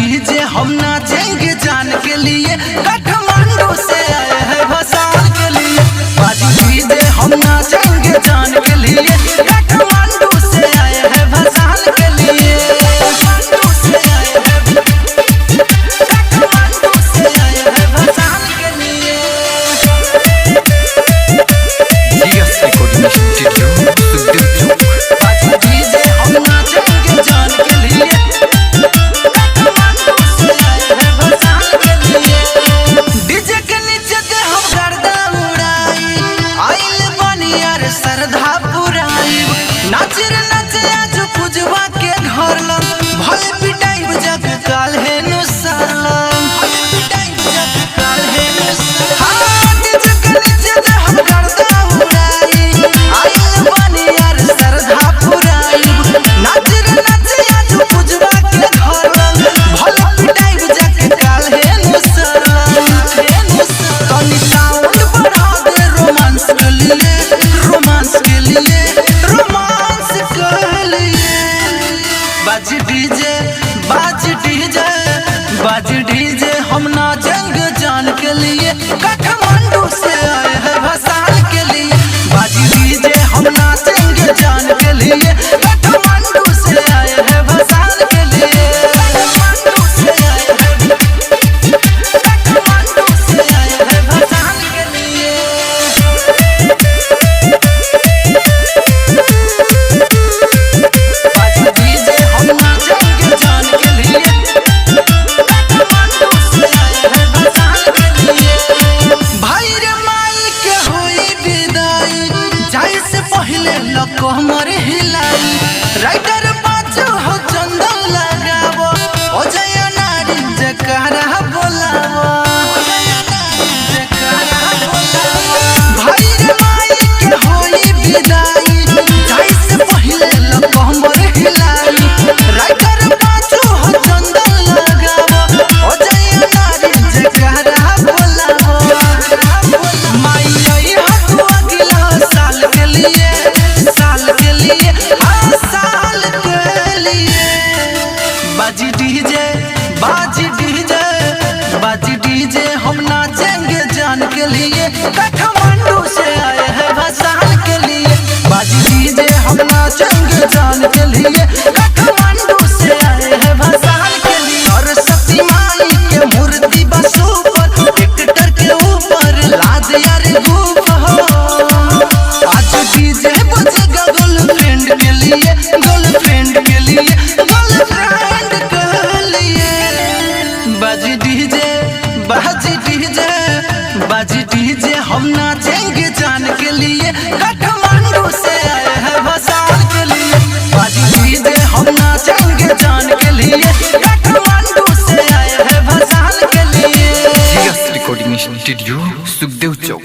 DJ हम नाचेंगे जान के लिए, काठमांडू से आए हैं भसान के लिए। बाजी डीजे हम नाचेंगे जान के लिए, काठमांडू से आए हैं भसान के लिए। काठमांडू से आए हैं, काठमांडू से आए हैं भसान के लिए। बाजी डीजे हम नाचेंगे जान के लिए, काठमांडू से आए हैं भसान के लिए। डीजे के नीचे दे हम गर्दा उड़ाई, आइल बनी यार श्रद्धा पुराई। नाच रे नाच आज पूजवा के घर लग, भले पिटाई जग काल है नुसालम, भले पिटाई जग काल है नुसालम। हाँ डीजे के नीचे दे हम गर्दा उड़ाई, आइल बनी यार श्रद्धा पुराई। नाच रे नाच आज पूजवा के घर लग, भले पिटाई जग काल है नुसालम, है नुसालम। तनी साउंड बढ़ा दे रोमांस के लिए, रोमांस के लिए, रोमांस के लिए। बाजी डीजे, बाजी डीजे, बाजी डीजे हम नाचेंगे जान के लिए, काठमांडू से आए हैं भसान के लिए। बाजी डीजे हम नाचेंगे जान के लिए, काठमांडू से आए हैं भसान के लिए। काठमांडू से आए हैं, काठमांडू से आए हैं भसान के लिए। बाजी डीजे हम नाचेंगे जान के लिए, काठमांडू से आए हैं भसान के लिए। भाई रे माई के होई विदाई, जाए से पहले लको हमर हिलाई। राइटर बाजू हो चंदन लगावो, ओ जय नारी जकरा बोलावो, ओ जय नारी जकरा बोलावो। भाई रे माई के होई विदाई, जाए से पहले लको हमर हिलाई। राइटर बाजू हो चंदन लगावो, ओ जय नारी जकरा बोलावो। माई आई हाथ अगला साल के लिए, साल के लिए, हाँ साल के लिए। बाजी डीजे, बाजी डीजे, बाजी डीजे हम नाचेंगे जान के लिए, काठमांडू से आए हैं भसान के लिए। बाजी डीजे हम नाचेंगे जान के लिए, काठमांडू से आए हैं भसान के लिए। सरस्वती माई के मूर्ति बसो पर, ट्रैक्टर के ऊपर लाद यार धूप हो। आज डीजे बजेगा गर्लफ्रेंड के लिए, गर्लफ्रेंड के लिए, गर्लफ्रेंड के लिए। बाजी डीजे, बाजी डीजे, बाजी डीजे हम नाचेंगे जान के लिए, काठमांडू से आए हैं भसान के लिए। बाजी डीजे हम नाचेंगे जान के लिए, काठमांडू से आए हैं भसान के लिए। रिकॉर्डिंग स्टूडियो सुखदेव चौक।